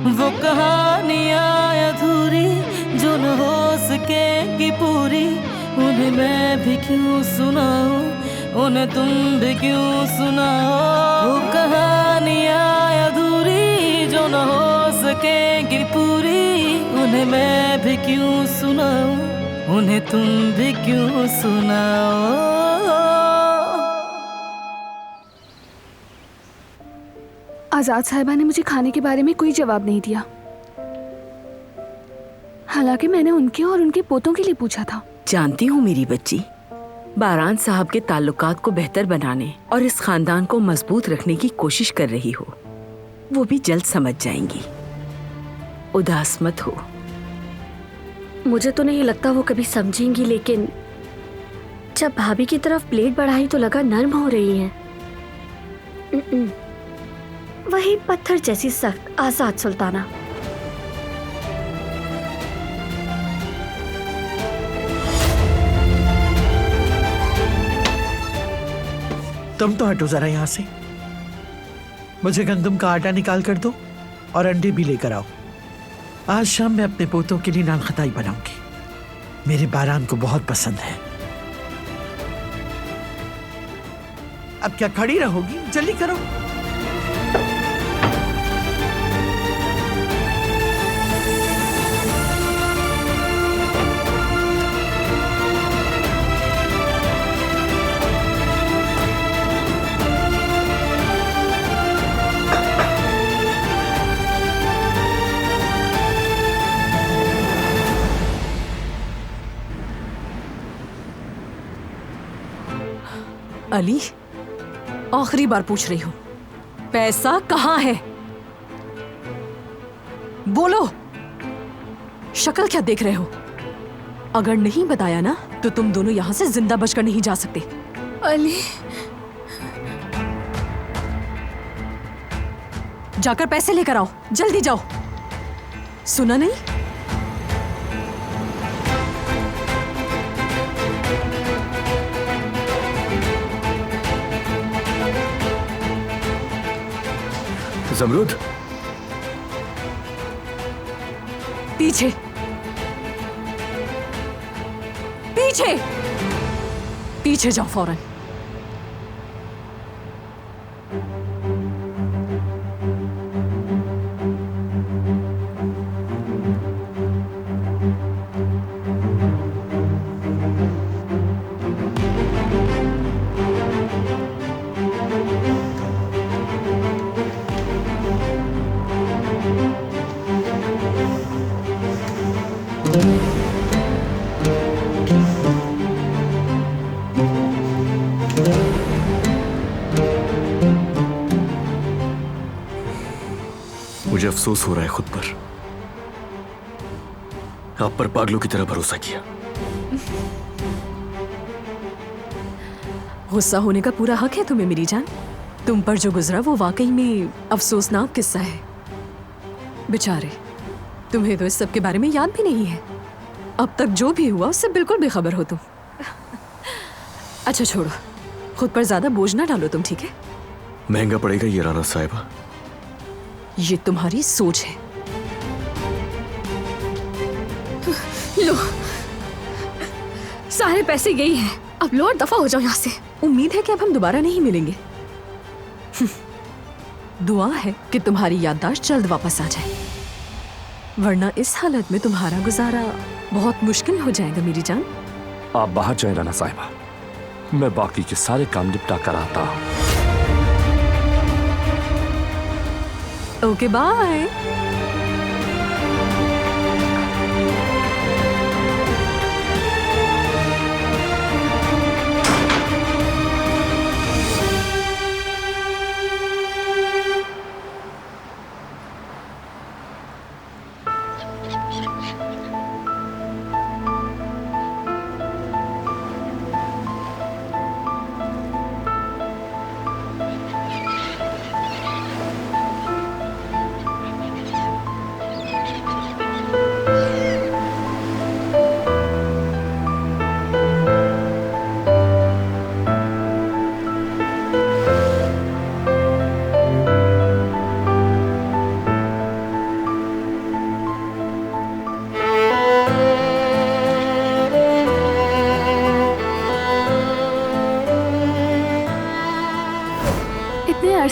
वो कहानियाँ अधूरी जो न हो सकेगी पूरी, उन्हें मैं भी क्यों सुनाऊं, उन्हें तुम भी क्यों सुनाओ। वो कहानियाँ अधूरी जो न हो सकेगी पूरी, उन्हें मैं भी क्यों सुनाऊं, उन्हें तुम भी क्यों सुनाओ। आजाद साहिबा ने मुझे खाने के बारे में कोई जवाब नहीं दिया, हालांकि मैंने उनके और उनके पोतों के लिए पूछा था। जानती हूँ मेरी बच्ची, बारान साहब के ताल्लुकात को बेहतर बनाने और इस खानदान को मजबूत रखने की कोशिश कर रही हो। वो भी जल्द समझ जाएंगी, उदास मत हो। मुझे तो नहीं लगता वो कभी समझेंगी, लेकिन जब भाभी की तरफ प्लेट बढ़ाई तो लगा नर्म हो रही हैं। वही पत्थर जैसी सख्त आजाद सुल्ताना। तुम तो हटो जरा यहाँ से। मुझे गंदम का आटा निकाल कर दो और अंडे भी लेकर आओ। आज शाम मैं अपने पोतों के लिए नान खताई बनाऊंगी, मेरे बारान को बहुत पसंद है। अब क्या खड़ी रहोगी, जल्दी करो। अली, आखिरी बार पूछ रही हूं, पैसा कहां है? बोलो, शक्ल क्या देख रहे हो? अगर नहीं बताया ना तो तुम दोनों यहां से जिंदा बचकर नहीं जा सकते। अली, जाकर पैसे लेकर आओ, जल्दी जाओ। सुना नहीं? जमरूद, पीछे पीछे पीछे जाओ फौरन। मुझे अफसोस हो रहा है खुद पर, आप पर पागलों की तरह भरोसा किया। गुस्सा होने का पूरा हक है तुम्हें मेरी जान। तुम पर जो गुजरा वो वाकई में अफसोसनाक किस्सा है। बेचारे, तुम्हें तो इस सब के बारे में याद भी नहीं है। अब तक जो भी हुआ उससे बिल्कुल बेखबर हो तुम। अच्छा छोड़ो, खुद पर ज्यादा बोझ ना डालो तुम, ठीक है? महंगा पड़ेगा ये राना साहिबा। ये तुम्हारी सोच है। लो, सारे पैसे यही हैं। अब लो और दफा हो जाओ यहाँ से। उम्मीद है कि अब हम दोबारा नहीं मिलेंगे। दुआ है कि तुम्हारी याददाश्त जल्द वापस आ जाए, वरना इस हालत में तुम्हारा गुजारा बहुत मुश्किल हो जाएगा मेरी जान। आप बाहर जाए राना साहिबा, मैं बाकी के सारे काम निपटा कर आता हूँ। Okay bye.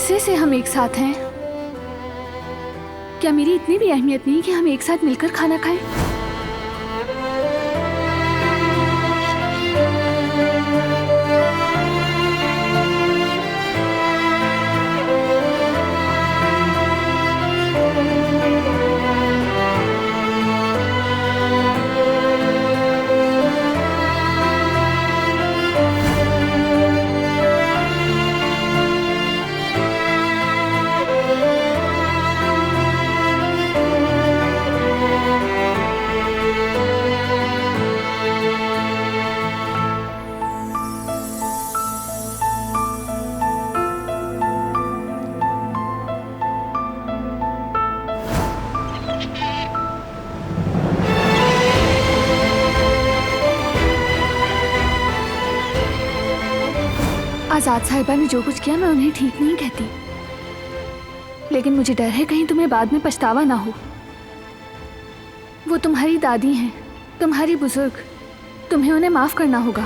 अरसे से हम एक साथ हैं। क्या मेरी इतनी भी अहमियत नहीं कि हम एक साथ मिलकर खाना खाएं? आजाद साहिबा ने जो कुछ किया मैं उन्हें ठीक नहीं कहती, लेकिन मुझे डर है कहीं तुम्हें बाद में पछतावा ना हो। वो तुम्हारी दादी हैं, तुम्हारी बुजुर्ग, तुम्हें उन्हें माफ करना होगा।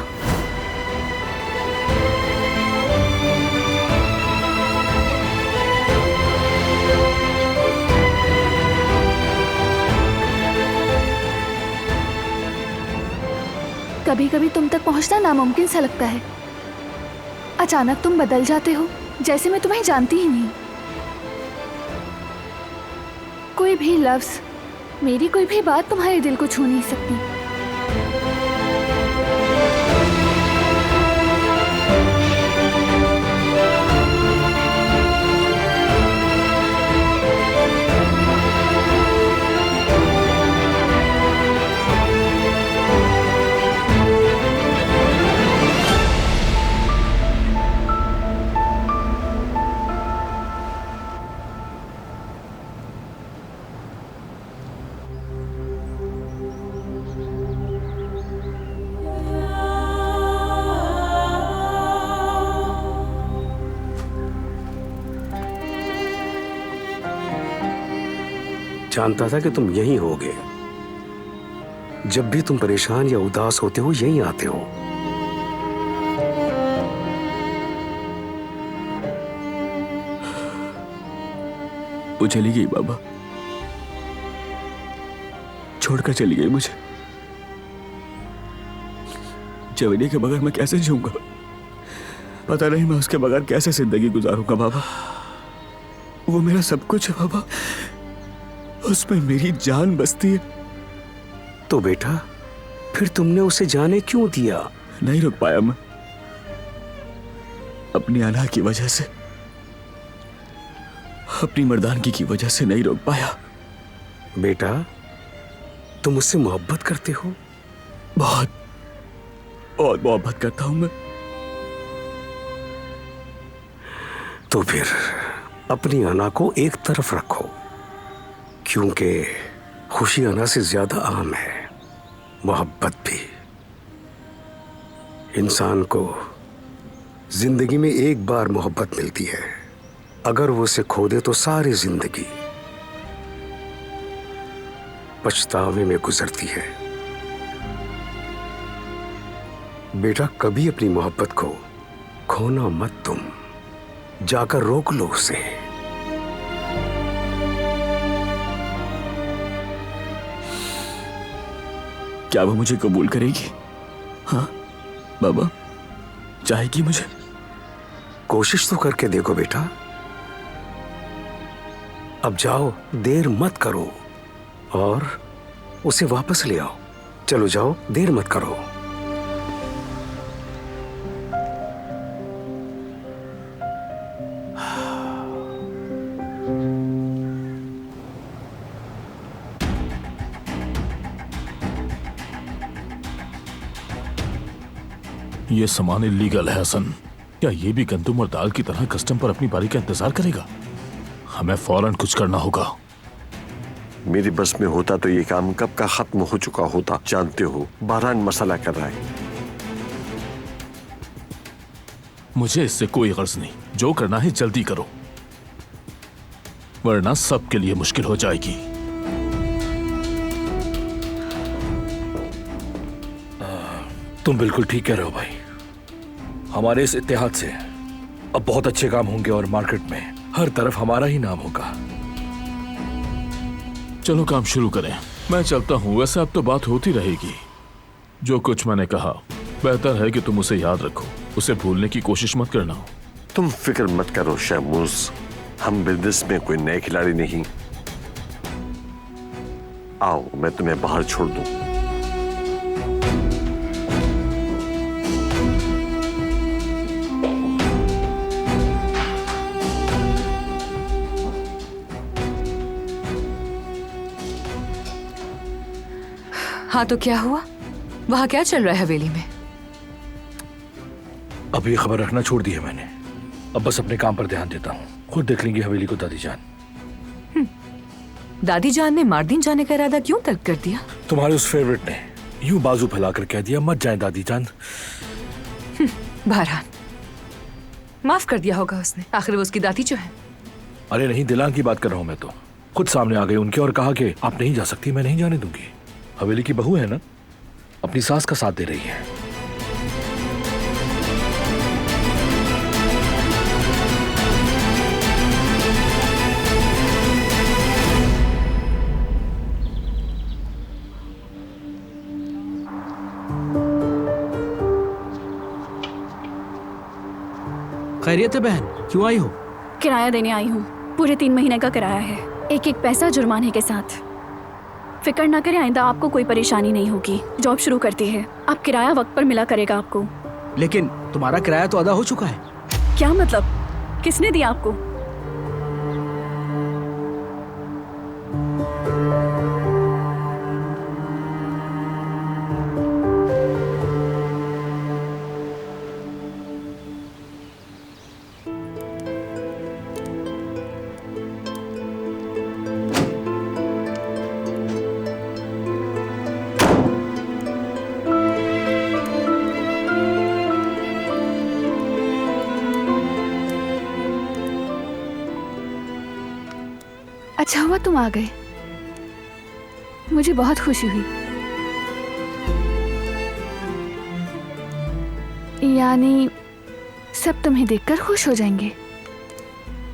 कभी कभी तुम तक पहुंचना नामुमकिन सा लगता है। अचानक तुम बदल जाते हो, जैसे मैं तुम्हें जानती ही नहीं। कोई भी लफ्ज, मेरी कोई भी बात तुम्हारे दिल को छू नहीं सकती। जानता था कि तुम यहीं होगे। जब भी तुम परेशान या उदास होते हो यहीं आते हो। वो चली गई बाबा, छोड़कर चली गई मुझे। जवेरी के बगैर मैं कैसे जीऊंगा? पता नहीं मैं उसके बगैर कैसे जिंदगी गुजारूंगा बाबा। वो मेरा सब कुछ है बाबा, उसमें मेरी जान बसती है। तो बेटा फिर तुमने उसे जाने क्यों दिया? नहीं रुक पाया मैं, अपनी अना की वजह से, अपनी मर्दानगी की वजह से नहीं रोक पाया। बेटा तुम उससे मोहब्बत करते हो? बहुत बहुत मोहब्बत करता हूं मैं। तो फिर अपनी अना को एक तरफ रखो, क्योंकि खुशी अना से ज्यादा अहम है, मोहब्बत भी। इंसान को जिंदगी में एक बार मोहब्बत मिलती है, अगर वो उसे खो दे तो सारी जिंदगी पछतावे में गुजरती है। बेटा कभी अपनी मोहब्बत को खोना मत, तुम जाकर रोक लो उसे। क्या वो मुझे कबूल करेगी? हाँ बाबा, चाहेगी मुझे? कोशिश तो करके देखो बेटा। अब जाओ, देर मत करो और उसे वापस ले आओ। चलो जाओ, देर मत करो। ये सामान इलीगल है हसन। क्या ये भी गंदुम और दाल की तरह कस्टम पर अपनी बारी का इंतजार करेगा? हमें फौरन कुछ करना होगा। मेरी बस में होता तो ये काम कब का खत्म हो चुका होता। जानते हो बारान मसाला कर रहा है। मुझे इससे कोई गर्ज नहीं, जो करना है जल्दी करो, वरना सबके लिए मुश्किल हो जाएगी। तुम बिल्कुल ठीक कह रहे हो भाई। हमारे इस इत्तेहाद से अब बहुत अच्छे काम होंगे और मार्केट में हर तरफ हमारा ही नाम होगा। चलो काम शुरू करें। मैं चलता हूँ। वैसे अब तो बात होती रहेगी। जो कुछ मैंने कहा बेहतर है कि तुम उसे याद रखो, उसे भूलने की कोशिश मत करना। तुम फिक्र मत करो शहमूज, हम बिजनेस में कोई नए खिलाड़ी नहीं। आओ मैं तुम्हें बाहर छोड़ दूं। हाँ तो क्या हुआ? वहाँ क्या चल रहा है हवेली में? अब ये खबर रखना छोड़ दी है मैंने। अब बस अपने काम पर ध्यान देता हूँ। खुद देख लेंगी हवेली को दादी जान। दादी जान ने मार्दीन जाने का इरादा क्यों तर्क कर दिया? तुम्हारे उस फेवरेट ने यूं बाजू फैलाकर कह दिया मत जाए दादी जान। बहरहाल माफ कर दिया होगा उसने, आखिर वो उसकी दादी जो है। अरे नहीं, दिलांग की बात कर रहा हूँ मैं तो। खुद सामने आ गई उनके और कहा कि आप नहीं जा सकती, मैं नहीं जाने दूंगी। हवेली की बहू है ना, अपनी सास का साथ दे रही है। खैरियत है बहन, क्यों आई हो? किराया देने आई हूँ। पूरे 3 महीने का किराया है, एक एक पैसा जुर्माने के साथ। फिक्र ना करें, आइंदा आपको कोई परेशानी नहीं होगी। जॉब शुरू करती है, आप किराया वक्त पर मिला करेगा आपको। लेकिन तुम्हारा किराया तो अदा हो चुका है। क्या मतलब? किसने दिया आपको? अच्छा हुआ तुम आ गए, मुझे बहुत खुशी हुई। यानी सब तुम्हें देखकर खुश हो जाएंगे।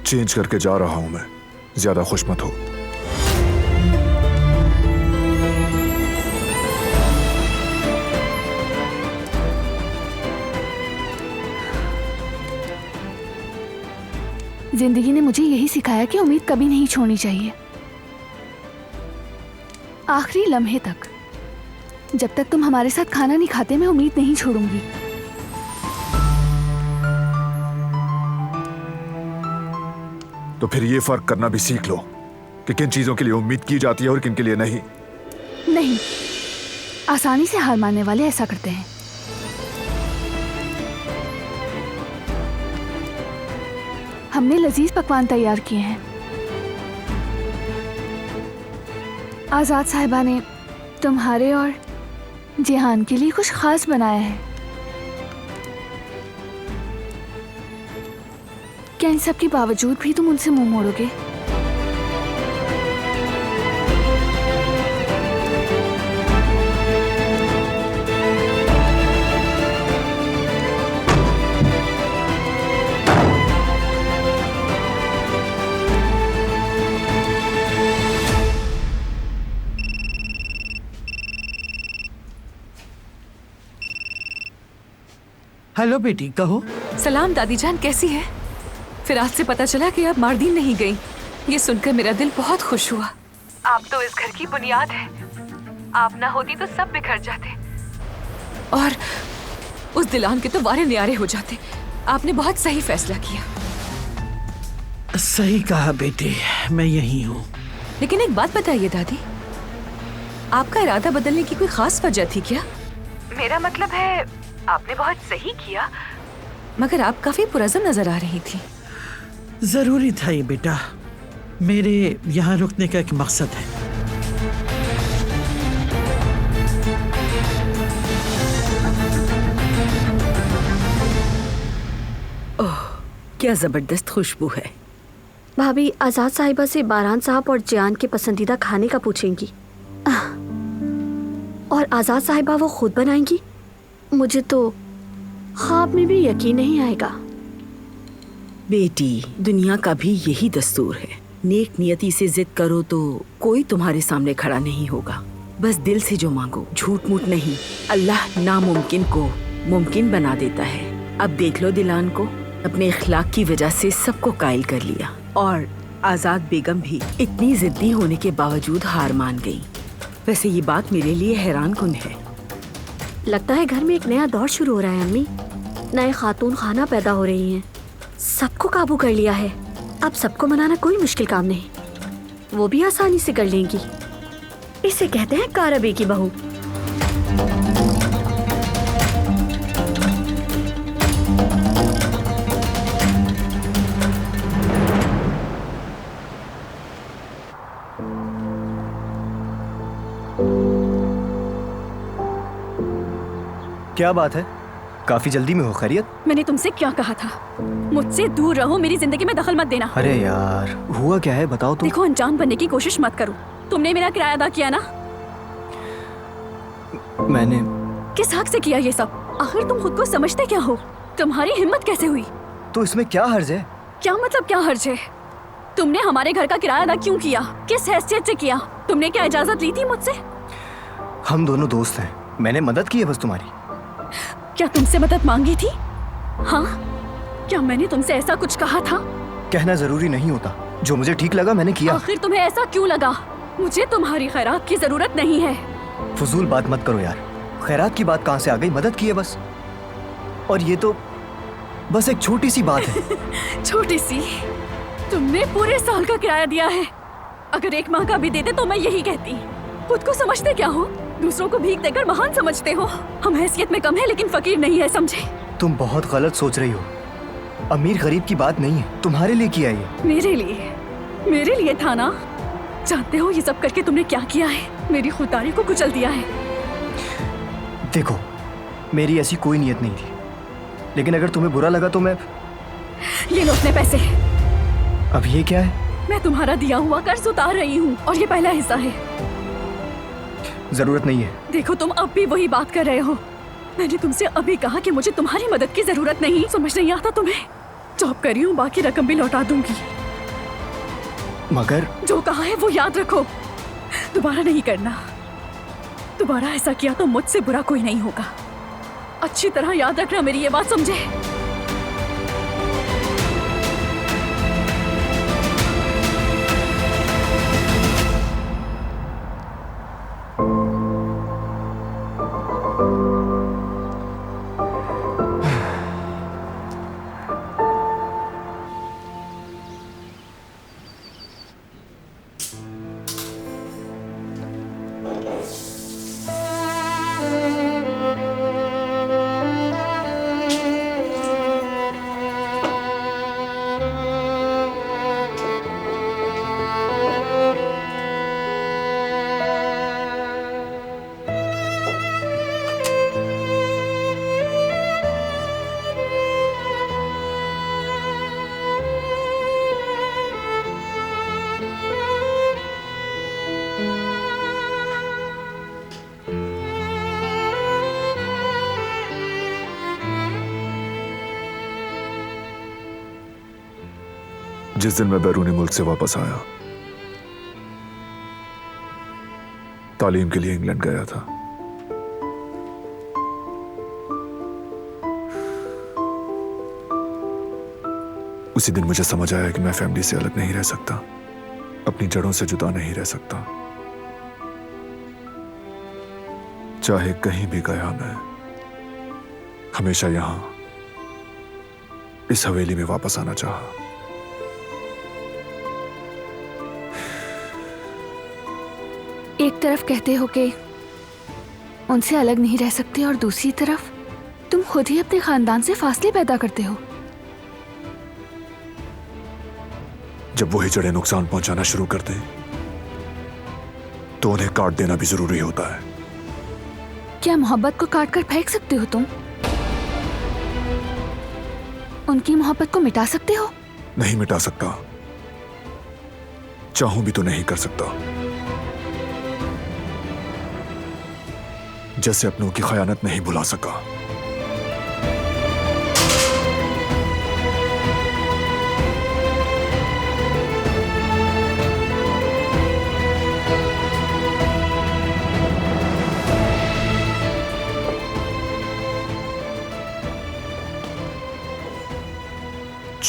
चेंज करके जा रहा हूं मैं, ज्यादा खुश मत हो। जिंदगी ने मुझे यही सिखाया कि उम्मीद कभी नहीं छोड़नी चाहिए। आखिरी लम्हे तक, जब तक तुम हमारे साथ खाना नहीं खाते, मैं उम्मीद नहीं छोड़ूंगी। तो फिर ये फर्क करना भी सीख लो कि किन चीजों के लिए उम्मीद की जाती है और किन के लिए नहीं। नहीं, आसानी से हार मानने वाले ऐसा करते हैं। हमने लजीज पकवान तैयार किए हैं। आजाद साहिबा ने तुम्हारे और जिहान के लिए कुछ खास बनाया है। क्या इन सब के बावजूद भी तुम उनसे मुंह मोड़ोगे? हेलो बेटी, कहो। सलाम दादी जान, कैसी है? फिर आज से पता चला कि आप मार्दीन नहीं गई। ये सुनकर मेरा दिल बहुत खुश हुआ। आप तो इस घर की बुनियाद है। आप ना होती तो सब बिखर जाते और उस दिलान के तो वारे न्यारे हो जाते। आपने बहुत सही फैसला किया। सही कहा बेटी, मैं यही हूँ। लेकिन एक बात बताइए दादी, आपका इरादा बदलने की कोई खास वजह थी क्या? मेरा मतलब है, आपने बहुत सही किया, मगर आप काफी पुरज़म नजर आ रही थी। जरूरी था ये बेटा, मेरे यहाँ रुकने का एक मकसद है। ओह, क्या जबरदस्त खुशबू है। भाभी, आजाद साहिबा से बारान साहब और जियान के पसंदीदा खाने का पूछेंगी और आजाद साहिबा वो खुद बनाएंगी। मुझे तो ख्वाब में भी यकीन नहीं आएगा। बेटी, दुनिया का भी यही दस्तूर है। नेक नियति से जिद करो तो कोई तुम्हारे सामने खड़ा नहीं होगा। बस दिल से जो मांगो, झूठ मूठ नहीं। अल्लाह नामुमकिन को मुमकिन बना देता है। अब देख लो दिलान को, अपने इखलाक की वजह से सबको कायल कर लिया। और आजाद बेगम भी इतनी जिद्दी होने के बावजूद हार मान गई। वैसे ये बात मेरे लिए हैरान कुन है। लगता है घर में एक नया दौर शुरू हो रहा है अम्मी। नए खातून खाना पैदा हो रही हैं। सबको काबू कर लिया है। अब सबको मनाना कोई मुश्किल काम नहीं, वो भी आसानी से कर लेंगी। इसे कहते हैं कारबे की बहू। क्या बात है, काफी जल्दी में हो? खैरियत? मैंने तुमसे क्या कहा था? मुझसे दूर रहो, मेरी जिंदगी में दखल मत देना। अरे यार, हुआ क्या है बताओ तो। देखो, अनजान बनने की कोशिश मत करो। तुमने मेरा किराया अदा किया ना? मैंने किस हक से किया ये सब? आखिर तुम खुद को समझते क्या हो? तुम्हारी हिम्मत कैसे हुई? तो इसमें क्या हर्ज है? क्या मतलब क्या हर्ज है? तुमने हमारे घर का किराया अदा क्यों किया? किस हैसियत से किया? तुमने क्या इजाजत ली थी मुझसे? हम दोनों दोस्त हैं, मैंने मदद की है बस तुम्हारी। क्या तुमसे मदद मांगी थी? हाँ, क्या मैंने तुमसे ऐसा कुछ कहा था? कहना जरूरी नहीं होता, जो मुझे ठीक लगा मैंने किया। आखिर तुम्हें ऐसा क्यों लगा? मुझे तुम्हारी खैरात की जरूरत नहीं है। फजूल बात मत करो यार, खैरात की बात कहाँ से आ गई? मदद की है बस। और ये तो बस एक छोटी सी बात है। छोटी सी? तुमने पूरे साल का किराया दिया है। अगर एक माह का भी देते तो मैं यही कहती। खुद को समझते क्या हो? दूसरों को भीख देकर महान समझते हो। हम हैसियत में कम है लेकिन फकीर नहीं है, समझे? तुम बहुत गलत सोच रही हो। अमीर गरीब की बात नहीं है, तुम्हारे लिए किया ये। मेरे लिए था ना? जानते हो ये सब करके तुमने क्या किया है? मेरी खुदारी को कुचल दिया है। देखो, मेरी ऐसी कोई नियत नहीं थी, लेकिन अगर तुम्हें बुरा लगा तो मैं... ये लो अपने पैसे। अब ये क्या है? मैं तुम्हारा दिया हुआ कर्ज उतार रही हूँ और ये पहला हिस्सा है। जरूरत नहीं है। देखो, तुम अब भी वही बात कर रहे हो। मैंने तुमसे अभी कहा कि मुझे तुम्हारी मदद की जरूरत नहीं। समझ नहीं आता तुम्हें? जॉब कर रही हूँ, बाकी रकम भी लौटा दूंगी। मगर जो कहा है वो याद रखो, दोबारा नहीं करना। दोबारा ऐसा किया तो मुझसे बुरा कोई नहीं होगा। अच्छी तरह याद रखना मेरी ये बात, समझे? जिस दिन मैं बैरूनी मुल्क से वापस आया, तालीम के लिए इंग्लैंड गया था। उसी दिन मुझे समझ आया कि मैं फैमिली से अलग नहीं रह सकता, अपनी जड़ों से जुदा नहीं रह सकता। चाहे कहीं भी गया, मैं हमेशा यहां इस हवेली में वापस आना चाहा। एक तरफ कहते हो कि उनसे अलग नहीं रह सकते और दूसरी तरफ तुम खुद ही अपने खानदान से फासले पैदा करते हो। जब वही जड़ें नुकसान पहुंचाना शुरू कर दें तो उन्हें काट देना भी जरूरी होता है। क्या मोहब्बत को काट कर फेंक सकते हो तुम? उनकी मोहब्बत को मिटा सकते हो? नहीं मिटा सकता, चाहूं भी तो नहीं कर सकता। जैसे अपनों की खयानत नहीं भुला सका।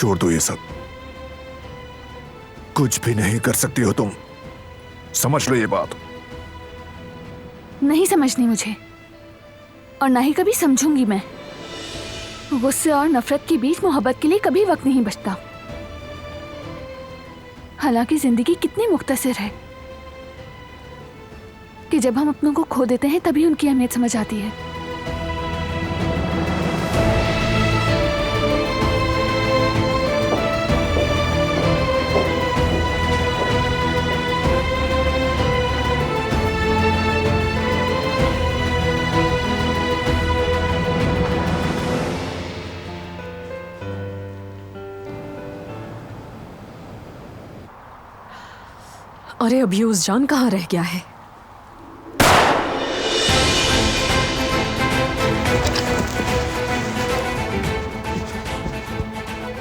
छोड़ दो ये सब। कुछ भी नहीं कर सकती हो तुम, समझ लो ये बात। नहीं समझनी मुझे, और ना ही कभी समझूंगी मैं। गुस्से और नफरत के बीच मोहब्बत के लिए कभी वक्त नहीं बचता। हालांकि जिंदगी कितनी मुख्तसर है कि जब हम अपनों को खो देते हैं तभी उनकी अहमियत समझ आती है। अरे अभियूज जान कहाँ रह गया है?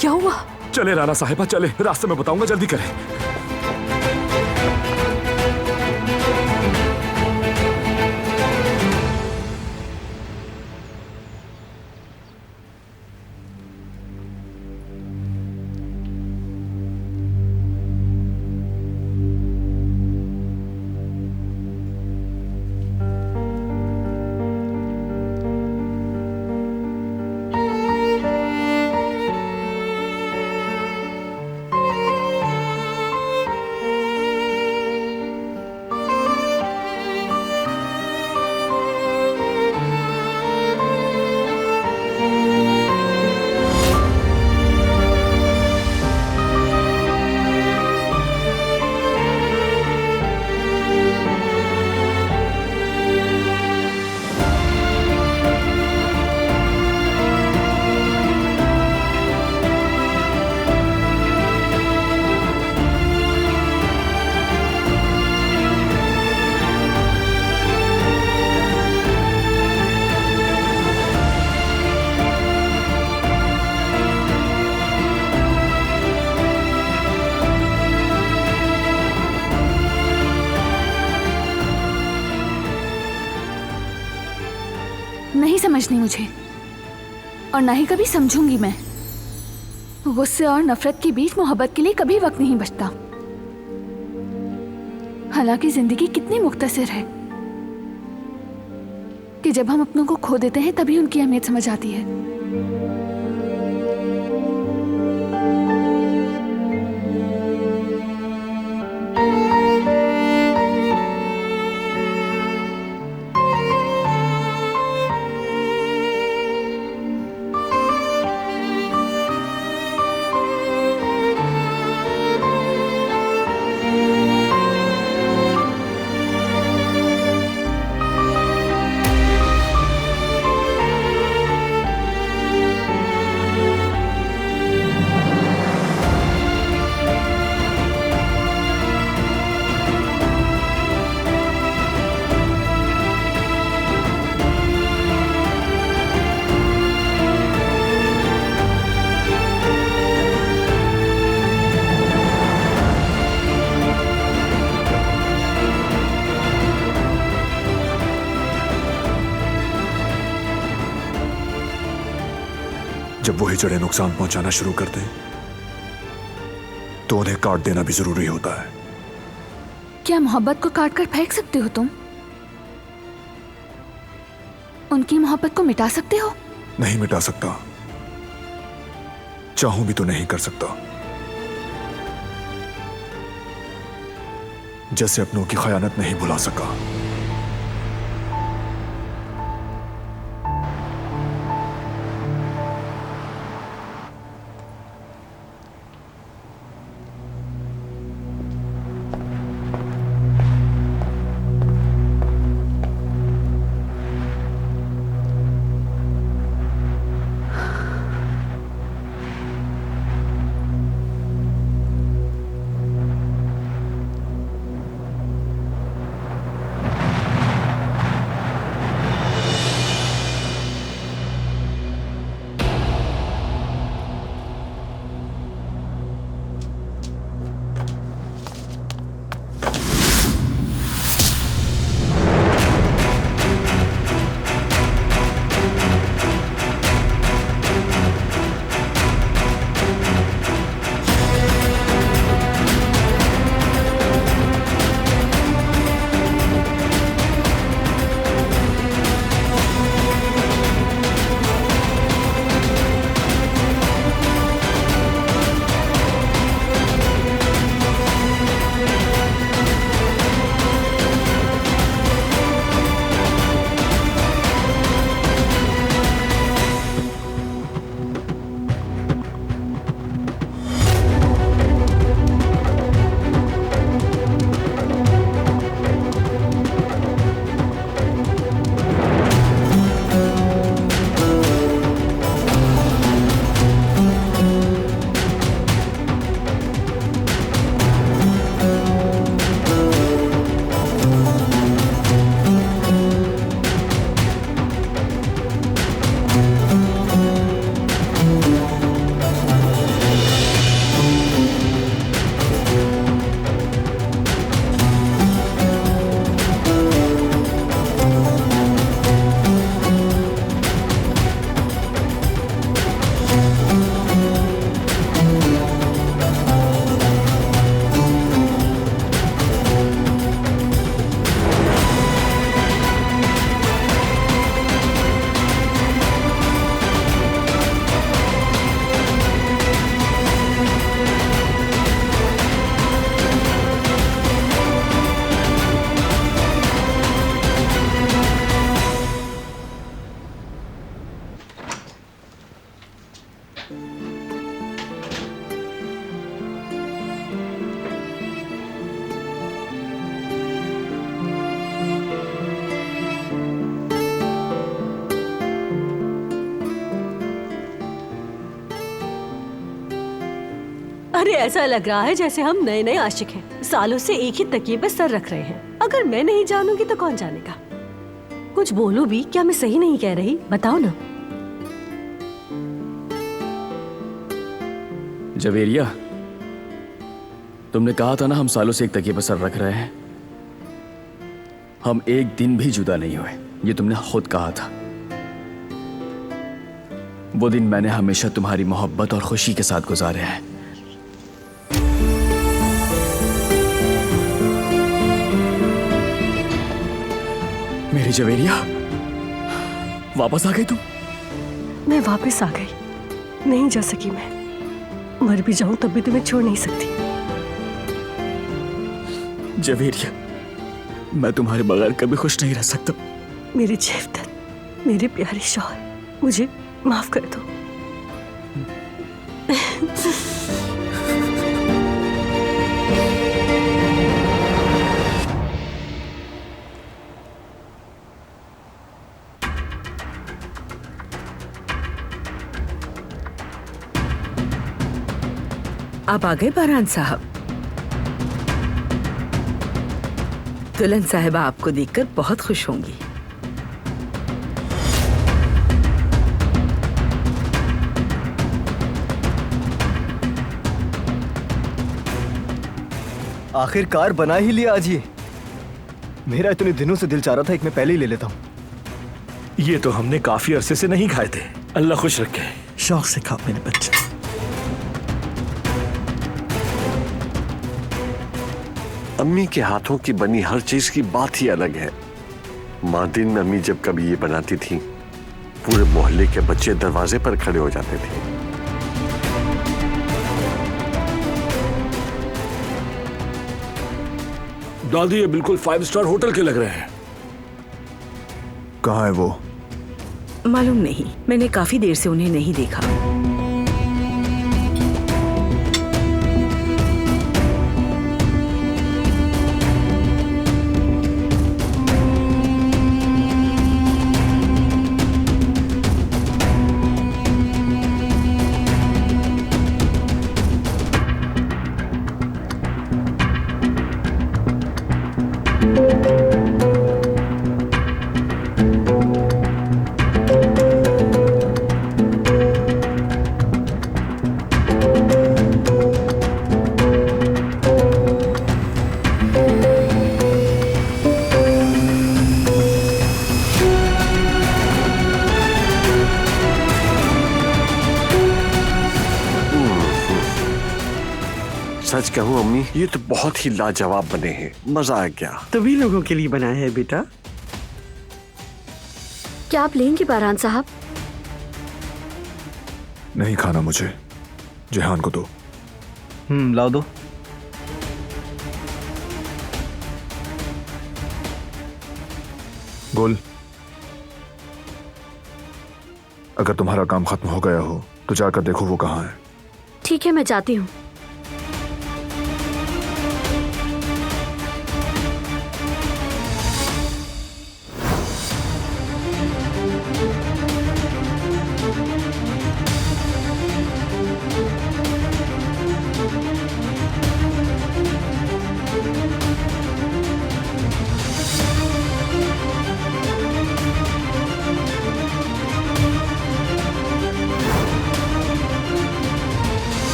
क्या हुआ? चले राना साहिबा चले, रास्ते में बताऊंगा, जल्दी करें। नहीं समझनी मुझे, और ना ही कभी समझूंगी मैं। गुस्से और नफरत के बीच मोहब्बत के लिए कभी वक्त नहीं बचता। हालांकि जिंदगी कितनी मुख्तसर है कि जब हम अपनों को खो देते हैं तभी उनकी अहमियत समझ आती है। जब वो हिजड़े नुकसान पहुंचाना शुरू कर दें तो उन्हें काट देना भी जरूरी होता है। क्या मोहब्बत को काट कर फेंक सकते हो तुम? उनकी मोहब्बत को मिटा सकते हो? नहीं मिटा सकता, चाहूं भी तो नहीं कर सकता। जैसे अपनों की खयानत नहीं भुला सका। अरे ऐसा लग रहा है जैसे हम नए नए आशिक हैं, सालों से एक ही तकिए पे सर रख रहे हैं। अगर मैं नहीं जानूंगी तो कौन जानेगा। कुछ बोलो भी, क्या मैं सही नहीं कह रही? बताओ ना। जवेरिया, तुमने कहा था ना हम सालों से एक तकिए पर सर रख रहे हैं। हम एक दिन भी जुदा नहीं हुए, ये तुमने खुद कहा था। वो दिन मैंने हमेशा तुम्हारी मोहब्बत और खुशी के साथ गुजारे हैं। मेरी जवेरिया, वापस आ गई तुम? मैं वापस आ गई, नहीं जा सकी मैं। मर भी जाऊं तब भी तुम्हें छोड़ नहीं सकती। जवेरिया, मैं तुम्हारे बगैर कभी खुश नहीं रह सकता। मेरे जेवदत, मेरे प्यारे शौहर, मुझे माफ कर दो। आप आ गए बारान साहब। दुल्हन साहिबा आपको देखकर बहुत खुश होंगी। आखिरकार बना ही लिया आज ये। मेरा इतने दिनों से दिल चाह रहा था एक मैं पहले ही ले लेता हूँ। ये तो हमने काफी अरसे से नहीं खाए थे। अल्लाह खुश रखे। शौक से खाओ मेरे बच्चे। अम्मी के हाथों की बनी हर चीज की बात ही अलग है। माँ दिन में अम्मी जब कभी ये बनाती थी, पूरे मोहल्ले के बच्चे दरवाजे पर खड़े हो जाते थे। दादी, ये बिल्कुल 5 स्टार होटल के लग रहे हैं। कहाँ है वो? मालूम नहीं, मैंने काफी देर से उन्हें नहीं देखा। सच कहूँ अम्मी, ये तो बहुत ही लाजवाब बने हैं। मजा आ गया। तभी लोगों के लिए बनाया है बेटा। क्या आप लेंगे बारान साहब? नहीं खाना मुझे, जेहान को दो। लाओ दो। गुल, अगर तुम्हारा काम खत्म हो गया हो तो जाकर देखो वो कहाँ है। ठीक है, मैं जाती हूँ।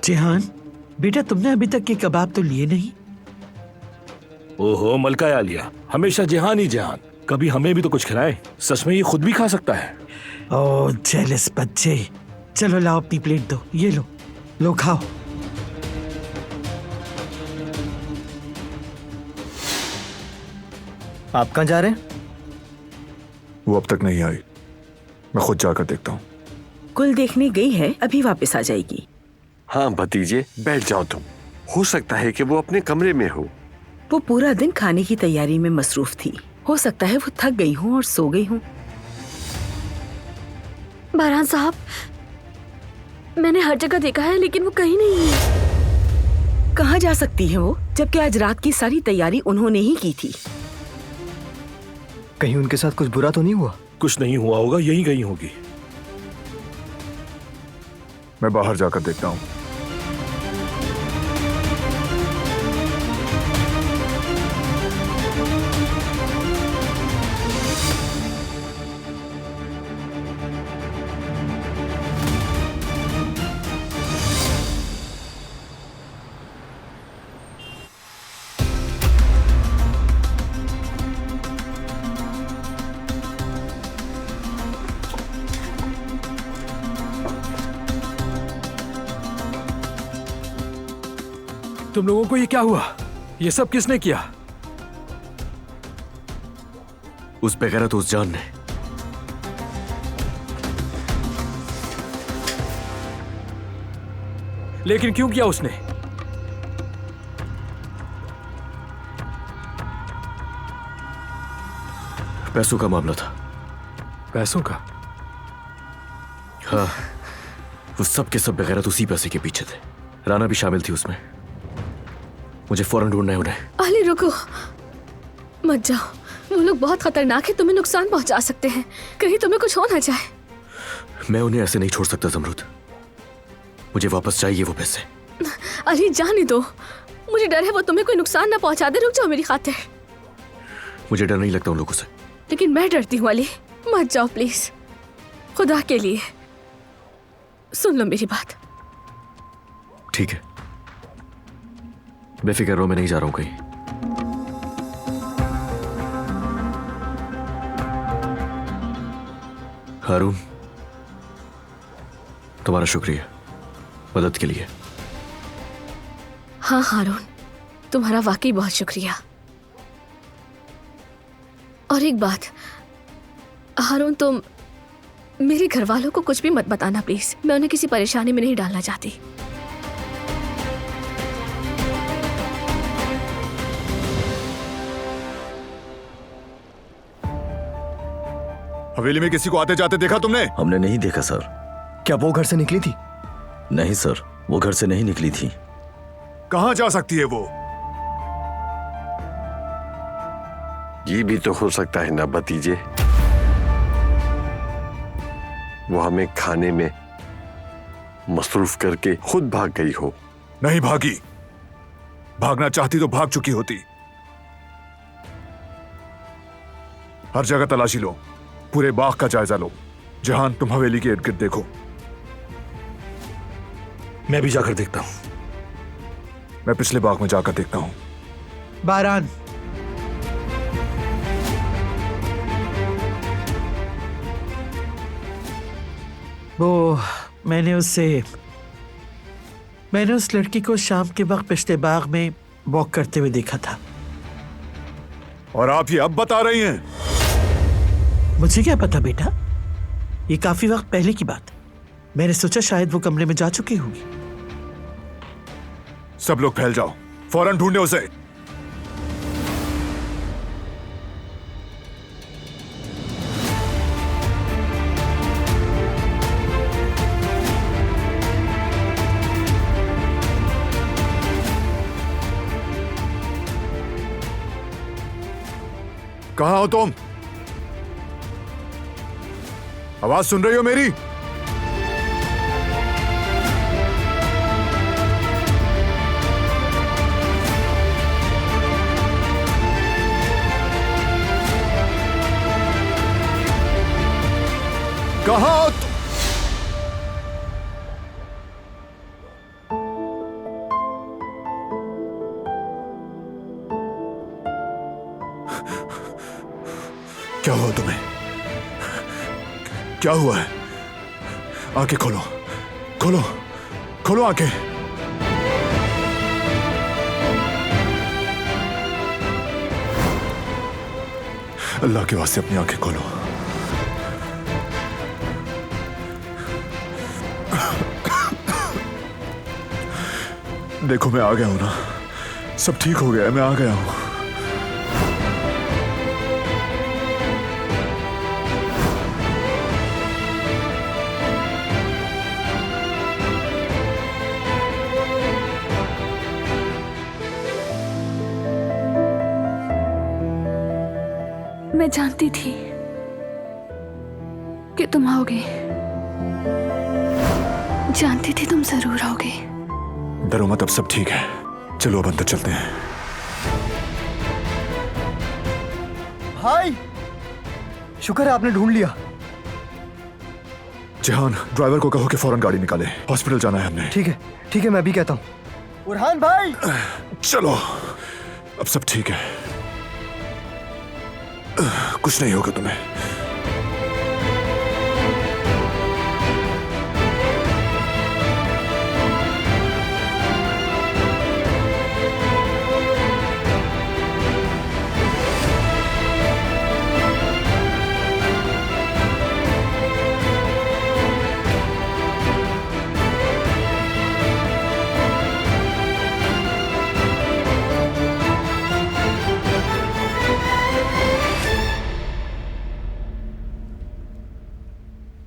जेहान, बेटा तुमने अभी तक ये कबाब तो लिए नहीं। ओहो मलका आलिया, हमेशा जेहान ही जेहान। कभी हमें भी तो कुछ खिलाए। सच में ये खुद भी खा सकता है। ओह जेलस बच्चे। चलो लाओ अपनी प्लेट दो। ये लो, लो खाओ। आप कहाँ जा रहे हैं? वो अब तक नहीं आई। मैं खुद जाकर देखता हूँ। कुल देखने गई है, अभी वापस आ जाएगी। हाँ भतीजे, बैठ जाओ तुम। हो सकता है कि वो अपने कमरे में हो। वो पूरा दिन खाने की तैयारी में मसरूफ थी। हो सकता है वो थक गई हूँ और सो गई हूँ। बारान साहब, मैंने हर जगह देखा है लेकिन वो कहीं नहीं है। कहाँ जा सकती है वो, जबकि आज रात की सारी तैयारी उन्होंने ही की थी। कहीं उनके साथ कुछ बुरा तो नहीं हुआ? कुछ नहीं हुआ होगा, यहीं कहीं होगी। मैं बाहर जाकर देखता हूँ। तुम लोगों को ये क्या हुआ? ये सब किसने किया? उस बेगैरत उस जान ने। लेकिन क्यों किया उसने? पैसों का मामला था। पैसों का? हाँ, वो सब के सब बेगैरत उसी पैसे के पीछे थे। राना भी शामिल थी उसमें। मुझे फौरन ढूंढना है उन्हें। अली रुको, मत जाओ। वो लोग बहुत खतरनाक है, तुम्हें नुकसान पहुंचा सकते हैं। कहीं तुम्हें कुछ हो ना जाए। मैं उन्हें ऐसे नहीं छोड़ सकता जमरूद। मुझे वापस चाहिए वो पैसे। अली जाने दो, मुझे डर है वो तुम्हें कोई नुकसान ना पहुंचा दे। रुक जाओ मेरी खातिर। मुझे डर नहीं लगता उन लोगों से। लेकिन मैं डरती हूँ अली, मत जाओ प्लीज, खुदा के लिए सुन लो मेरी बात। ठीक है, बेफिक्र रहो, मैं नहीं जा रहा हूं कहीं। हारून, तुम्हारा शुक्रिया मदद के लिए। हाँ हारून, तुम्हारा वाकई बहुत शुक्रिया। और एक बात हारून, तुम मेरे घर वालों को कुछ भी मत बताना प्लीज। मैं उन्हें किसी परेशानी में नहीं डालना चाहती। हवेली में किसी को आते जाते देखा तुमने? हमने नहीं देखा सर। क्या वो घर से निकली थी? नहीं सर, वो घर से नहीं निकली थी। कहां जा सकती है वो? ये भी तो हो सकता है ना भतीजे, वो हमें खाने में मसरूफ करके खुद भाग गई हो। नहीं भागी। भागना चाहती तो भाग चुकी होती। हर जगह तलाशी लो, पूरे बाग का जायजा लो। जहान, तुम हवेली के इर्द गिर्द देखो। मैं भी जाकर देखता हूं। मैं पिछले बाग में जाकर देखता हूं। बारान, वो मैंने उस लड़की को शाम के वक्त पिछले बाग में वॉक करते हुए देखा था। और आप ये अब बता रही हैं? मुझे क्या पता बेटा, ये काफी वक्त पहले की बात है। मैंने सोचा शायद वो कमरे में जा चुकी होगी। सब लोग फैल जाओ, फौरन ढूंढे उसे। कहां हो तुम? आवाज सुन रही हो मेरी? कहां हो तुम? क्या हुआ तुम्हें? क्या हुआ है? आंखें खोलो, खोलो, खोलो आंखें। अल्लाह के वास्ते अपनी आंखें खोलो। देखो मैं आ गया हूं ना, सब ठीक हो गया है, मैं आ गया हूं। मैं जानती थी कि तुम आओगे, जानती थी तुम जरूर आओगे। डरो मत, अब सब ठीक है। चलो अब अंदर चलते हैं। भाई, शुक्र है आपने ढूंढ लिया। जहान, ड्राइवर को कहो कि फौरन गाड़ी निकाले, हॉस्पिटल जाना है हमने। ठीक है मैं भी कहता हूँ। बुरहान भाई, चलो अब सब ठीक है, कुछ नहीं होगा तुम्हें।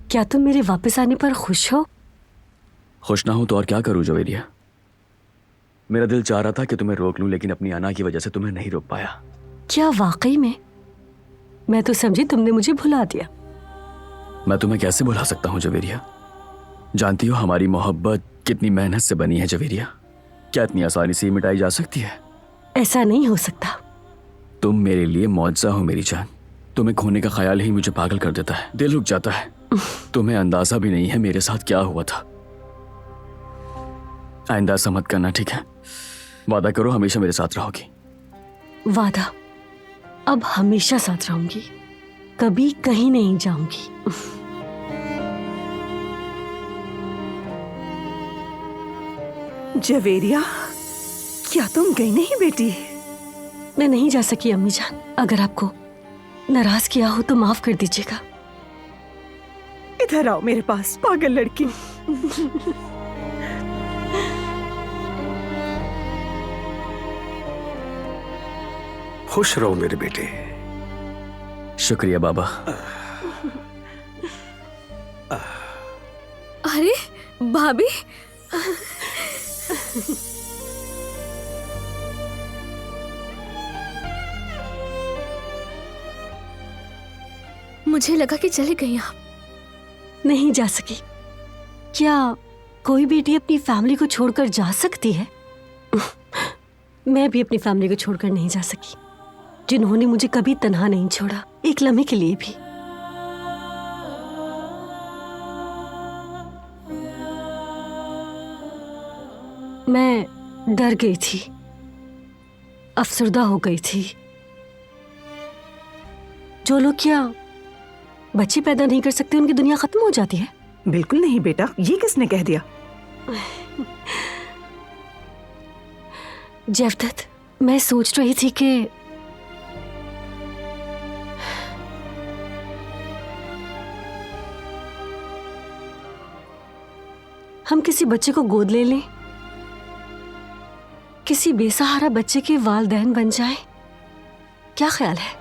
क्या तुम मेरे वापस आने पर खुश हो? खुश ना हूं तो और क्या करूं जवेरिया। मेरा दिल चाह रहा था कि तुम्हें रोक लूं, लेकिन अपनी अना की वजह से तुम्हें नहीं रोक पाया। क्या वाकई में? मैं तो समझी तुमने मुझे भुला दिया। मैं तुम्हें कैसे भुला सकता हूं जवेरिया। जानती हो हमारी मोहब्बत कितनी मेहनत से बनी है जवेरिया। क्या इतनी आसानी से मिटाई जा सकती है? ऐसा नहीं हो सकता। तुम मेरे लिए मौजज़ा हो मेरी जान। तुम्हें खोने का ख्याल ही मुझे पागल कर देता है, दिल रुक जाता है। तुम्हें अंदाजा भी नहीं है मेरे साथ क्या हुआ था। आइंदा ऐसा मत करना, ठीक है? वादा करो हमेशा मेरे साथ रहोगी। वादा, अब हमेशा साथ रहूंगी, कभी कहीं नहीं जाऊंगी। जवेरिया, क्या तुम गई नहीं बेटी? मैं नहीं जा सकी अम्मी जान। अगर आपको नाराज किया हो तो माफ कर दीजिएगा। इधर आओ मेरे पास, पागल लड़की। खुश रहो मेरे बेटे। शुक्रिया बाबा। अरे भाभी, मुझे लगा कि चले गई आप। नहीं जा सकी। क्या कोई बेटी अपनी फैमिली को छोड़कर जा सकती है? मैं भी अपनी फैमिली को छोड़कर नहीं जा सकी, जिन्होंने मुझे कभी तन्हा नहीं छोड़ा, एक लम्हे के लिए भी। मैं डर गई थी, अफसरदा हो गई थी। जो लोग क्या बच्चे पैदा नहीं कर सकते, उनकी दुनिया खत्म हो जाती है। बिल्कुल नहीं बेटा, ये किसने कह दिया? जेवदत, मैं सोच रही थी कि हम किसी बच्चे को गोद ले लें, किसी बेसहारा बच्चे के वालिदैन बन जाएं। क्या ख्याल है?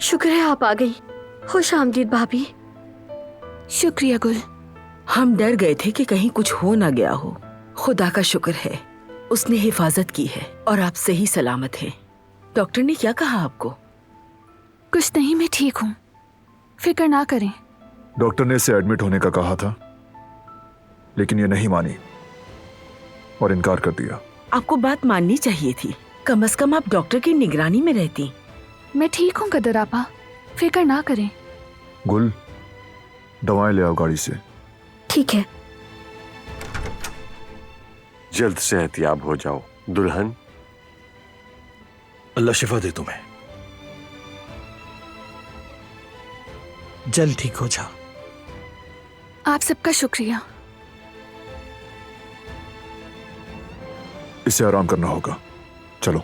शुक्र है आप आ गई। खुश आमदीद भाभी। शुक्रिया गुल। हम डर गए थे कि कहीं कुछ हो ना गया हो। खुदा का शुक्र है, उसने हिफाजत की है और आप सही सलामत हैं। डॉक्टर ने क्या कहा आपको? कुछ नहीं, मैं ठीक हूँ, फिक्र ना करें। डॉक्टर ने इसे एडमिट होने का कहा था, लेकिन ये नहीं मानी और इनकार कर दिया। आपको बात माननी चाहिए थी, कम से कम आप डॉक्टर की निगरानी में रहती। मैं ठीक हूँ कदर आपा, फिक्र ना करें। गुल, दवाएं ले आओ गाड़ी से। ठीक है। जल्द सेहतियाब हो जाओ दुल्हन। अल्लाह शिफा दे तुम्हें। जल्द ठीक हो जाओ। आप सबका शुक्रिया। इसे आराम करना होगा, चलो।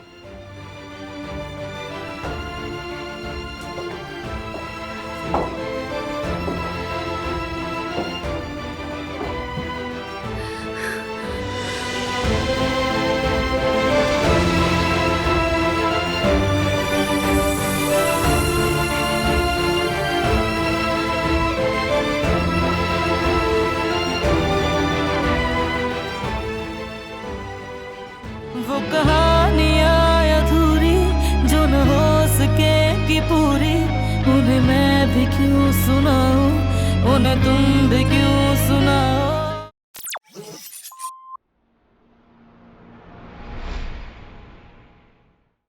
वो कहानियाँ अधूरी जो न हो सकेगी पूरी, उन्हें मैं भी क्यों सुनाऊं, उन्हें तुम भी क्यों सुनाओ।